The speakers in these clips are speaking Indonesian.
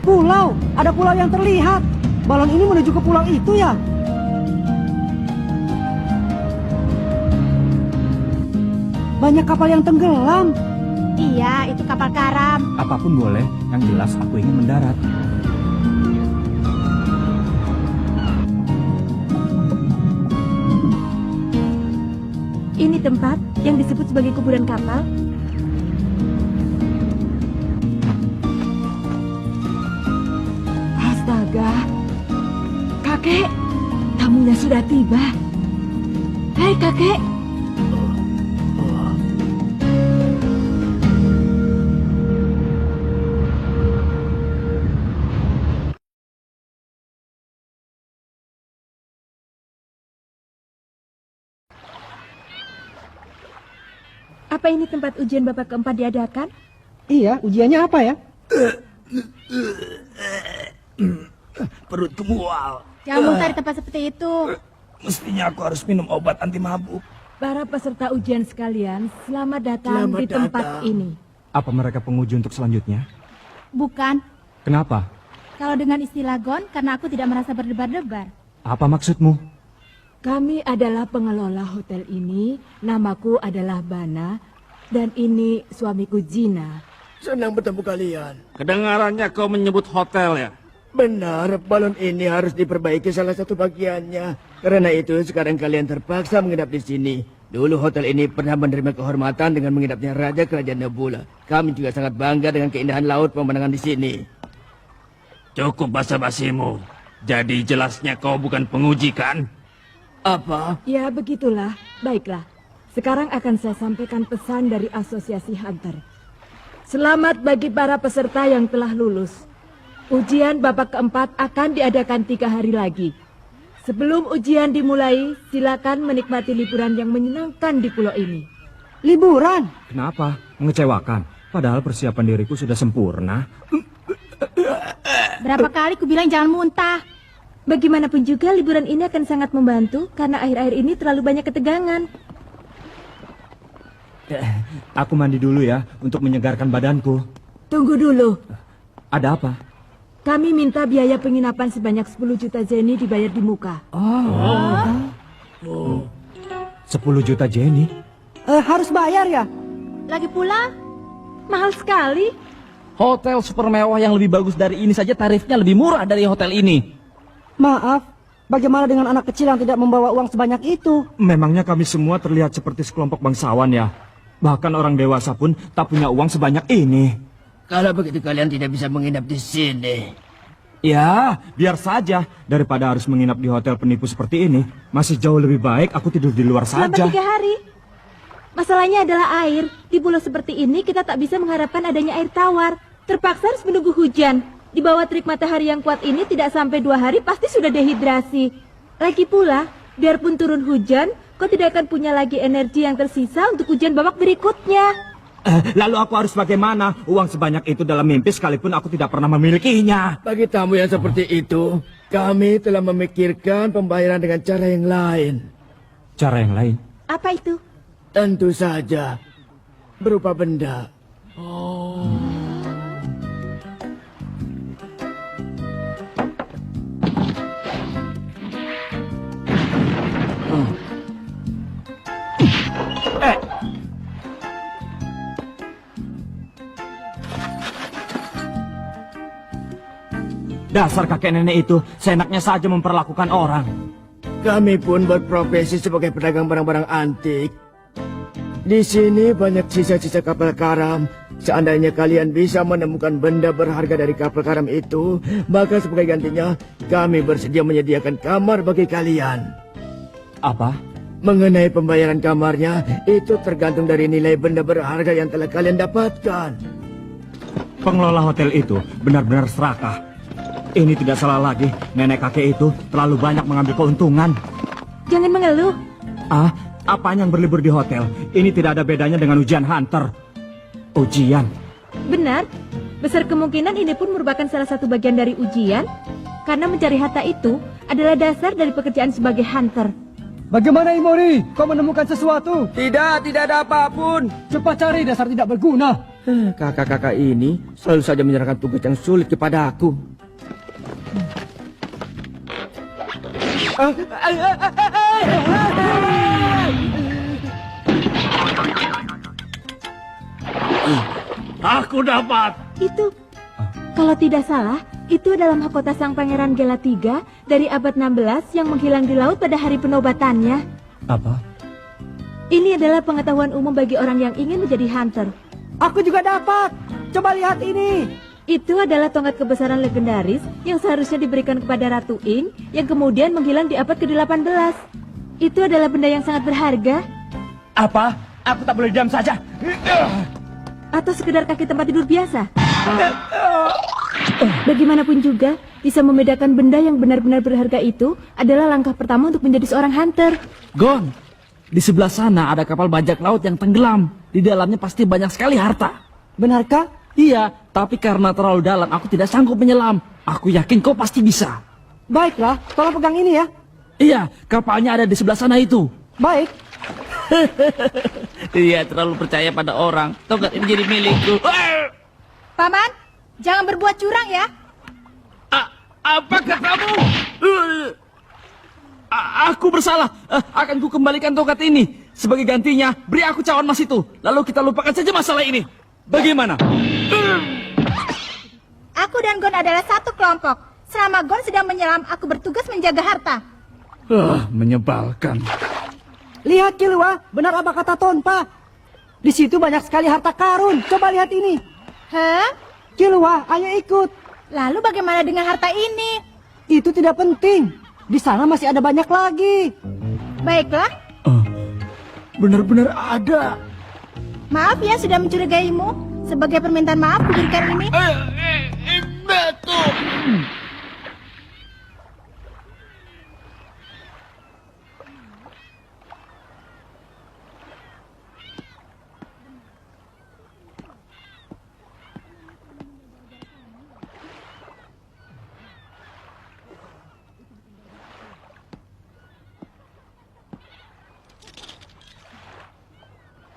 Pulau, ada pulau yang terlihat. Balon ini menuju ke pulau itu ya? Banyak kapal yang tenggelam. Iya, itu kapal karam. Apapun boleh, yang jelas aku ingin mendarat. Ini tempat yang disebut sebagai kuburan kapal. Astaga, kakek, tamunya sudah tiba. Hei kakek. Apa ini tempat ujian Bapak keempat diadakan? Iya, ujiannya apa ya? Perutku mual. Jangan muntah di tempat seperti itu. Mestinya aku harus minum obat anti mabuk. Para peserta ujian sekalian, selamat datang di tempat ini. Apa mereka penguji untuk selanjutnya? Bukan. Kenapa? Kalau dengan istilah gon, karena aku tidak merasa berdebar-debar. Apa maksudmu? Kami adalah pengelola hotel ini, namaku adalah Bana, dan ini suamiku Gina. Senang bertemu kalian. Kedengarannya kau menyebut hotel ya? Benar, balon ini harus diperbaiki salah satu bagiannya. Karena itu sekarang kalian terpaksa menginap di sini. Dulu hotel ini pernah menerima kehormatan dengan menginapnya Raja Kerajaan Nebula. Kami juga sangat bangga dengan keindahan laut pemandangan di sini. Cukup basa-basimu. Jadi jelasnya kau bukan penguji kan? Apa? Ya, begitulah. Baiklah. Sekarang akan saya sampaikan pesan dari Asosiasi Hunter. Selamat bagi para peserta yang telah lulus. Ujian babak keempat akan diadakan 3 hari lagi. Sebelum ujian dimulai, silakan menikmati liburan yang menyenangkan di pulau ini. Liburan? Kenapa? Mengecewakan. Padahal persiapan diriku sudah sempurna. Berapa kali ku bilang jangan muntah. Bagaimanapun juga liburan ini akan sangat membantu karena akhir-akhir ini terlalu banyak ketegangan. Aku mandi dulu ya untuk menyegarkan badanku. Tunggu dulu. Ada apa? Kami minta biaya penginapan sebanyak 10 juta zeni dibayar di muka. 10 juta Jenny? Harus bayar ya? Lagi pula, mahal sekali. Hotel super mewah yang lebih bagus dari ini saja tarifnya lebih murah dari hotel ini. Maaf, bagaimana dengan anak kecil yang tidak membawa uang sebanyak itu? Memangnya kami semua terlihat seperti sekelompok bangsawan ya? Bahkan orang dewasa pun tak punya uang sebanyak ini. Kalau begitu kalian tidak bisa menginap di sini. Ya, biar saja. Daripada harus menginap di hotel penipu seperti ini, masih jauh lebih baik aku tidur di luar Selama saja. 3 hari. Masalahnya adalah air. Di pulau seperti ini kita tak bisa mengharapkan adanya air tawar. Terpaksa harus menunggu hujan. Di bawah terik matahari yang kuat ini tidak sampai 2 hari pasti sudah dehidrasi. Lagi pula, biarpun turun hujan, kau tidak akan punya lagi energi yang tersisa untuk hujan babak berikutnya. Lalu aku harus bagaimana? Uang sebanyak itu dalam mimpi sekalipun aku tidak pernah memilikinya. Bagi tamu yang seperti itu, kami telah memikirkan pembayaran dengan cara yang lain. Cara yang lain? Apa itu? Tentu saja, berupa benda. Dasar kakek nenek itu, seenaknya saja memperlakukan orang. Kami pun berprofesi sebagai pedagang barang-barang antik. Di sini banyak sisa-sisa kapal karam. Seandainya kalian bisa menemukan benda berharga dari kapal karam itu, maka sebagai gantinya, kami bersedia menyediakan kamar bagi kalian. Apa? Mengenai pembayaran kamarnya, itu tergantung dari nilai benda berharga yang telah kalian dapatkan. Pengelola hotel itu benar-benar serakah. Ini tidak salah lagi, nenek kakek itu terlalu banyak mengambil keuntungan. Jangan mengeluh. Apanya yang berlibur di hotel? Ini tidak ada bedanya dengan ujian hunter. Ujian? Benar. Besar kemungkinan ini pun merupakan salah satu bagian dari ujian. Karena mencari harta itu adalah dasar dari pekerjaan sebagai hunter. Bagaimana Imori? Kau menemukan sesuatu? Tidak ada apapun. Cepat cari, dasar tidak berguna. Kakak-kakak ini selalu saja menyerahkan tugas yang sulit kepada aku. Aku dapat. Itu, kalau tidak salah, itu adalah mahkota sang pangeran Gela III dari abad 16 yang menghilang di laut pada hari penobatannya. Apa? Ini adalah pengetahuan umum bagi orang yang ingin menjadi hunter. Aku juga dapat. Coba lihat ini. Itu adalah tongkat kebesaran legendaris yang seharusnya diberikan kepada Ratu Ing yang kemudian menghilang di abad ke-18. Itu adalah benda yang sangat berharga. Apa? Aku tak boleh diam saja. Atau sekedar kaki tempat tidur biasa. Bagaimanapun juga, bisa membedakan benda yang benar-benar berharga itu adalah langkah pertama untuk menjadi seorang hunter. Gon, di sebelah sana ada kapal bajak laut yang tenggelam. Di dalamnya pasti banyak sekali harta. Benarkah? Iya, tapi karena terlalu dalam aku tidak sanggup menyelam. Aku yakin kau pasti bisa. Baiklah, tolong pegang ini ya. Iya, kapalnya ada di sebelah sana itu. Baik. Iya, terlalu percaya pada orang. Tongkat ini jadi milikku. Paman, jangan berbuat curang ya. Apakah kamu? Aku bersalah. Akan ku kembalikan tongkat ini. Sebagai gantinya, beri aku cawan emas itu. Lalu kita lupakan saja masalah ini. Bagaimana? Aku dan Gon adalah satu kelompok. Selama Gon sedang menyelam, aku bertugas menjaga harta. Menyebalkan. Lihat Kilua, benar apa kata Tonpa? Di situ banyak sekali harta karun. Coba lihat ini. Hah? Kilua, ayo ikut. Lalu bagaimana dengan harta ini? Itu tidak penting. Di sana masih ada banyak lagi. Baiklah, Benar-benar ada. maaf ya sudah mencurigaimu. Sebagai permintaan maaf, kuberikan ini. Betul.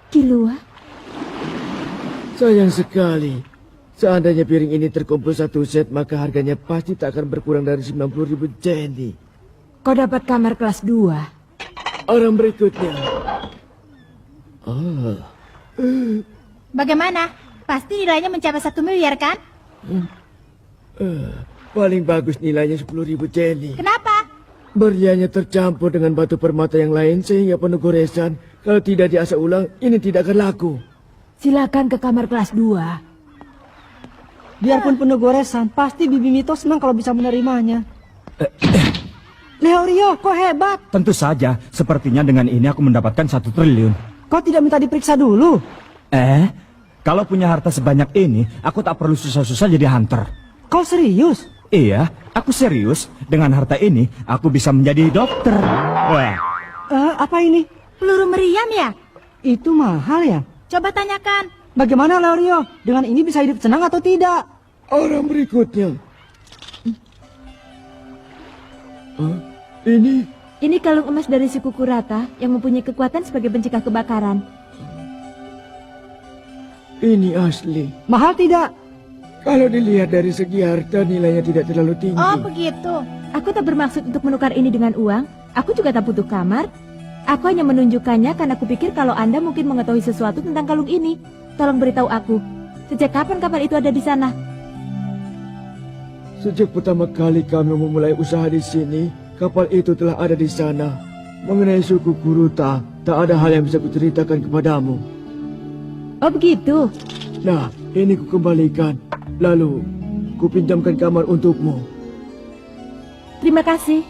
Kilua, Sayang sekali. Seandainya piring ini terkumpul satu set, maka harganya pasti tak akan berkurang dari 90.000 jenny. kau dapat kamar kelas 2. Orang berikutnya. Bagaimana? Pasti nilainya mencapai 1 miliar kan? Paling bagus nilainya 10.000 jenny. Kenapa? Berliannya tercampur dengan batu permata yang lain sehingga penuh goresan. Kalau tidak diasah ulang, ini tidak akan laku. Silakan ke kamar kelas 2. Biarpun penuh goresan, pasti Bibi Mito senang kalau bisa menerimanya. Leorio, kau hebat. Tentu saja, sepertinya dengan ini aku mendapatkan 1 triliun. Kau tidak minta diperiksa dulu. Kalau punya harta sebanyak ini, aku tak perlu susah-susah jadi hunter. Kau serius? Iya, aku serius. Dengan harta ini, aku bisa menjadi dokter. Wah, Apa ini? Peluru meriam ya? Itu mahal ya? Coba tanyakan. Bagaimana Leorio? Dengan ini bisa hidup senang atau tidak? Orang berikutnya. Ini Ini kalung emas dari suku Kurata yang mempunyai kekuatan sebagai pencegah kebakaran. asli. Mahal tidak? Kalau dilihat dari segi harta, nilainya tidak terlalu tinggi. Oh begitu. Aku tak bermaksud untuk menukar ini dengan uang. Aku juga tak butuh kamar. Aku hanya menunjukkannya karena aku pikir kalau Anda mungkin mengetahui sesuatu tentang kalung ini. Tolong beritahu aku, sejak kapan kapal itu ada di sana? Sejak pertama kali kami memulai usaha di sini, kapal itu telah ada di sana. Mengenai suku Kuruta, tak ada hal yang bisa kuceritakan kepadamu. Oh begitu. Nah, ini kukembalikan. Lalu, kupinjamkan kamar untukmu. Terima kasih.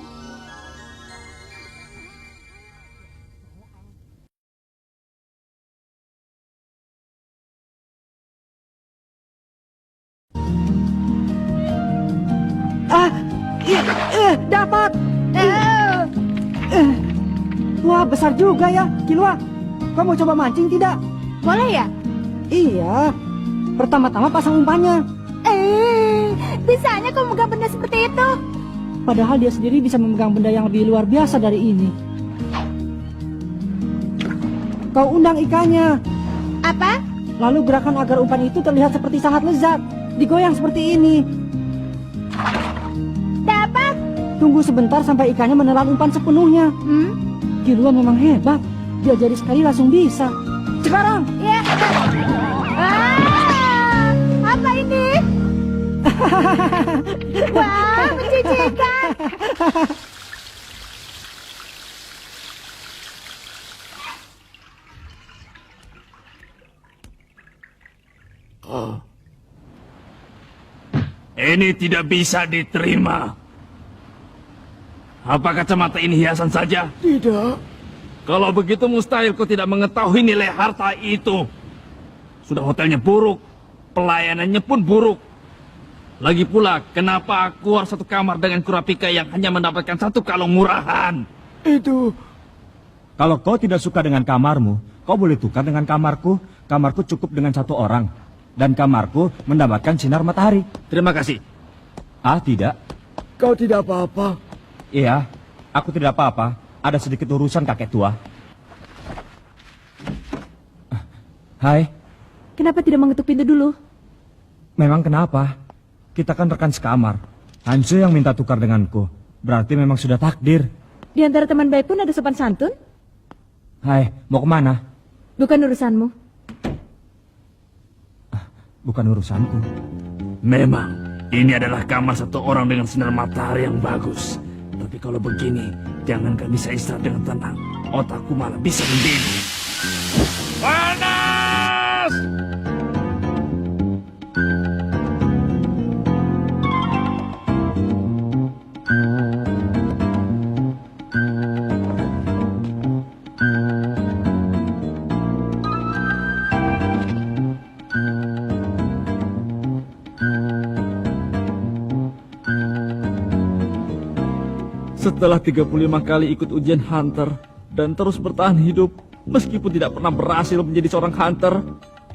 Dapat. Wah, besar juga ya, Kilua. Kau mau coba mancing tidak? Boleh ya? Iya. Pertama-tama pasang umpannya. Bisanya kau memegang benda seperti itu? Padahal dia sendiri bisa memegang benda yang lebih luar biasa dari ini. Kau undang ikannya. Apa? Lalu gerakan agar umpan itu terlihat seperti sangat lezat. Digoyang seperti ini. Dapat. Tunggu sebentar sampai ikannya menelan umpan sepenuhnya. Kilua memang hebat. Diajari sekali langsung bisa. Sekarang. Ya. Apa ini? Wah, menjijikan. Ini tidak bisa diterima. Apa kacamata ini hiasan saja? Tidak. Kalau begitu mustahil kau tidak mengetahui nilai harta itu. Sudah hotelnya buruk, pelayanannya pun buruk. Lagi pula, kenapa aku harus satu kamar dengan Kurapika yang hanya mendapatkan satu kalung murahan? Itu... Kalau kau tidak suka dengan kamarmu, kau boleh tukar dengan kamarku. Kamarku cukup dengan satu orang. Dan kamarku mendapatkan sinar matahari. Terima kasih. Ah, tidak. Kau tidak apa-apa. Iya, aku tidak apa-apa. Ada sedikit urusan kakek tua. Hai, Kenapa tidak mengetuk pintu dulu? memang kenapa? Kita kan rekan sekamar. Hansu yang minta tukar denganku. Berarti memang sudah takdir. Di antara teman baik pun ada sopan santun? Hai, mau kemana? Bukan urusanmu. Bukan urusanku. Memang, ini adalah kamar satu orang dengan sinar matahari yang bagus. Tapi kalau begini, jangankan bisa istirahat dengan tenang. Otakku malah bisa mendidih. Panas! Setelah 35 kali ikut ujian hunter dan terus bertahan hidup, meskipun tidak pernah berhasil menjadi seorang hunter,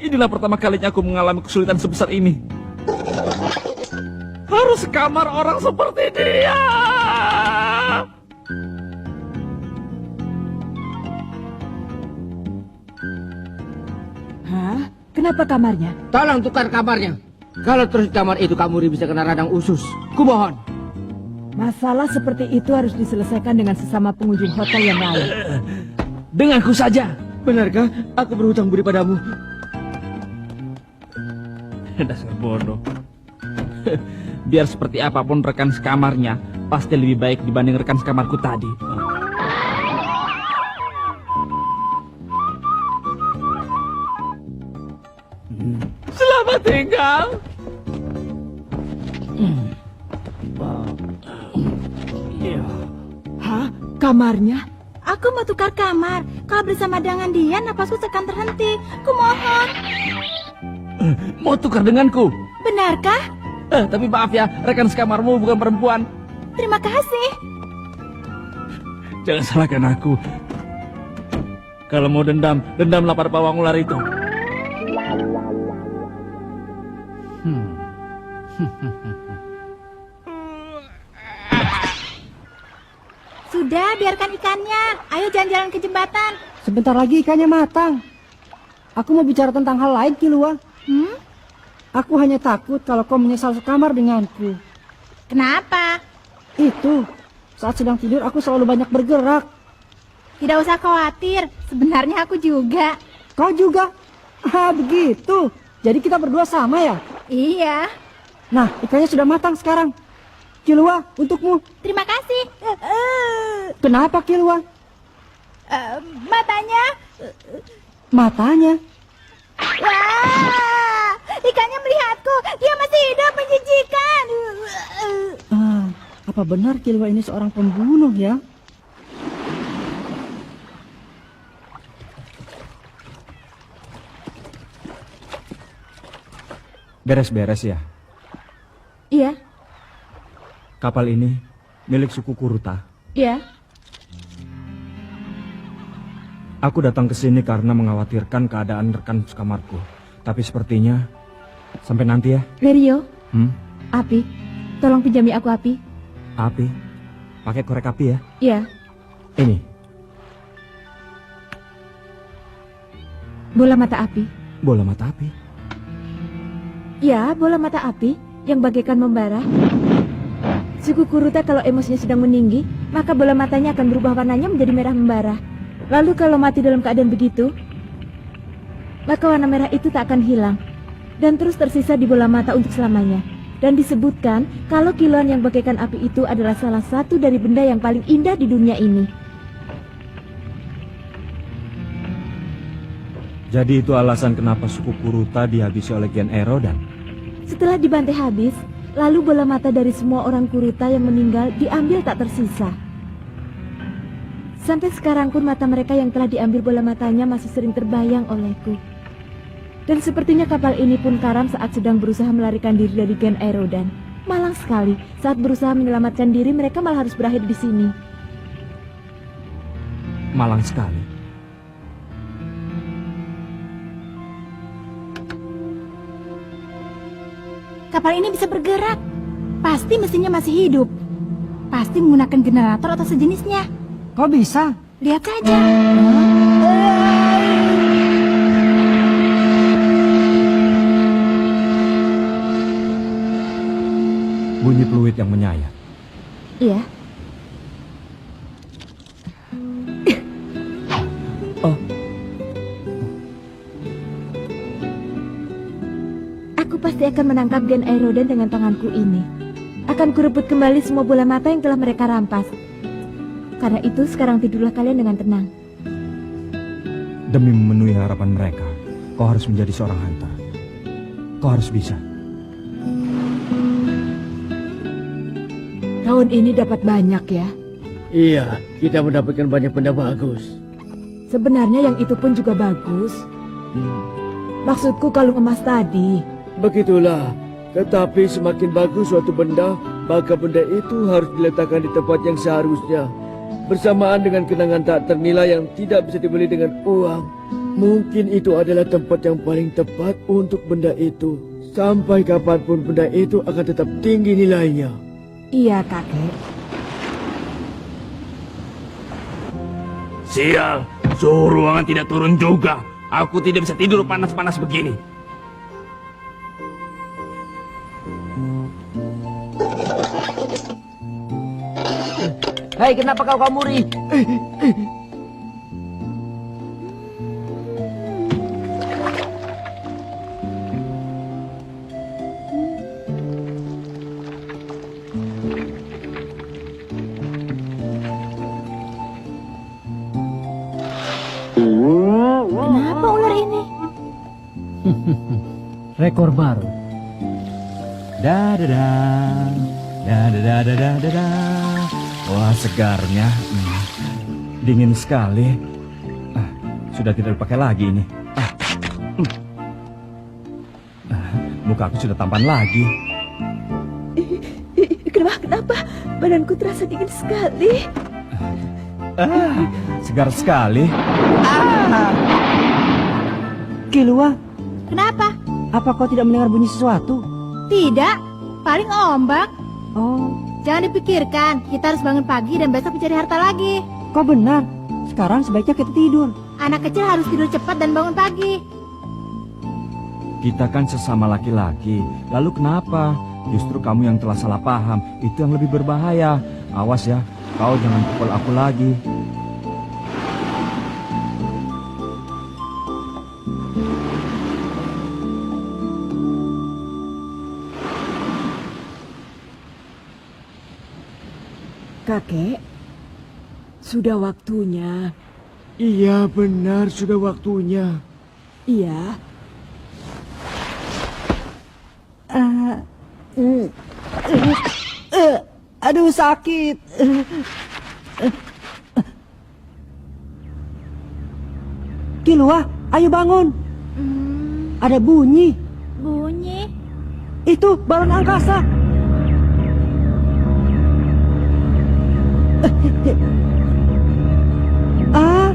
inilah pertama kalinya aku mengalami kesulitan sebesar ini. Harus sekamar orang seperti dia. Hah? Kenapa kamarnya? Tolong tukar kamarnya. Kalau terus di kamar itu kamu bisa kena radang usus. Kumohon. Masalah seperti itu harus diselesaikan dengan sesama pengunjung hotel yang lain. Denganku saja. Benarkah aku berhutang budi padamu? Dasar bodoh. Biar seperti apapun rekan sekamarnya, pasti lebih baik dibanding rekan sekamarku tadi. Selamat tinggal. Hah? Kamarnya? Aku mau tukar kamar. Kalau bersama dengan dia, napasku akan terhenti. Kumohon. Mau tukar denganku? Benarkah? Tapi maaf ya, rekan sekamarmu bukan perempuan. Terima kasih. Jangan salahkan aku. Kalau mau dendam, dendamlah pada pawang ular itu. Sudah, biarkan ikannya. Ayo jalan-jalan ke jembatan. Sebentar lagi ikannya matang. Aku mau bicara tentang hal lain, Kilua. Aku hanya takut kalau kau menyesal sekamar denganku. Kenapa? Itu, saat sedang tidur aku selalu banyak bergerak. Tidak usah khawatir. Sebenarnya aku juga. Kau juga? Ah, begitu. Jadi kita berdua sama ya? Iya. Nah, ikannya sudah matang sekarang. Kilua, untukmu. Terima kasih. Kenapa, Kilua? Matanya. Matanya. Wah, ikannya melihatku. Dia masih hidup, menjijikan. Ah, apa benar Kilua ini seorang pembunuh ya? Beres-beres ya. Iya, Kapal ini milik suku Kuruta. iya. Aku datang ke sini karena mengkhawatirkan keadaan rekan sekamarku. Tapi sepertinya sampai nanti ya. Lerio, Hmm? Api, tolong pinjami aku Api. Api. Pakai korek api ya. Iya, Ini. bola mata Api. Bola mata api. Ya, bola mata api yang bagaikan membara. Suku Kuruta kalau emosinya sedang meninggi, maka bola matanya akan berubah warnanya menjadi merah membara. Lalu kalau mati dalam keadaan begitu, maka warna merah itu tak akan hilang dan terus tersisa di bola mata untuk selamanya. Dan disebutkan kalau kilauan yang bagaikan api itu adalah salah satu dari benda yang paling indah di dunia ini. Jadi itu alasan kenapa suku Kuruta dihabisi oleh Gen Erodan. Setelah dibantai habis, lalu bola mata dari semua orang Kuruta yang meninggal diambil tak tersisa. Sampai sekarang pun mata mereka yang telah diambil bola matanya masih sering terbayang olehku. Dan sepertinya kapal ini pun karam saat sedang berusaha melarikan diri dari Gen Erodan. Malang sekali, saat berusaha menyelamatkan diri mereka malah harus berakhir di sini. Malang sekali. Kapal ini bisa bergerak. Pasti mesinnya masih hidup. Pasti menggunakan generator atau sejenisnya. Kok bisa? Lihat saja. Bunyi peluit yang menyayat. Iya. Oh. Aku pasti akan menangkap Gen Erodan dengan tanganku ini. Akan kurebut kembali semua bola mata yang telah mereka rampas. Karena itu sekarang tidurlah kalian dengan tenang. Demi memenuhi harapan mereka, kau harus menjadi seorang hunter. Kau harus bisa. Tahun ini dapat banyak ya. Iya, kita mendapatkan banyak benda bagus. Sebenarnya yang itu pun juga bagus. Maksudku kalung emas tadi. Begitulah. Tetapi semakin bagus suatu benda, maka benda itu harus diletakkan di tempat yang seharusnya. Bersamaan dengan kenangan tak ternilai yang tidak bisa dibeli dengan uang. Mungkin itu adalah tempat yang paling tepat untuk benda itu. Sampai kapanpun benda itu akan tetap tinggi nilainya. Iya, kakek. Sial, suhu ruangan tidak turun juga. Aku tidak bisa tidur panas-panas begini. Hei, kenapa kau Kamuri? Kenapa ular ini? Rekor baru. Da da da. Da da da da da da da. Wah, segarnya. Dingin sekali. Sudah tidak dipakai lagi ini. Muka aku sudah tampan lagi. Kenapa? Badanku terasa dingin sekali. Segar sekali. Kilua, Kenapa? apa kau tidak mendengar bunyi sesuatu? Tidak. Paling ombak. Oh, Jangan dipikirkan. Kita harus bangun pagi dan besok mencari harta lagi. kau benar. Sekarang sebaiknya kita tidur. Anak kecil harus tidur cepat dan bangun pagi. Kita kan sesama laki-laki. Lalu kenapa? Justru kamu yang telah salah paham. Itu yang lebih berbahaya. Awas ya, kau jangan pukul aku lagi. Kakek, sudah waktunya. Iya benar, sudah waktunya. Iya. Aduh, sakit. Kilua, ayo bangun. Ada bunyi. Bunyi. Itu balon angkasa. Ah,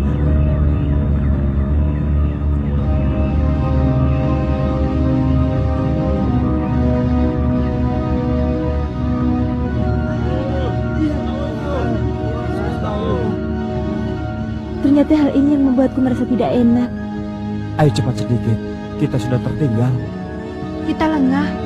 Ternyata hal ini yang membuatku merasa tidak enak. Ayo cepat sedikit. kita sudah tertinggal. Kita lengah.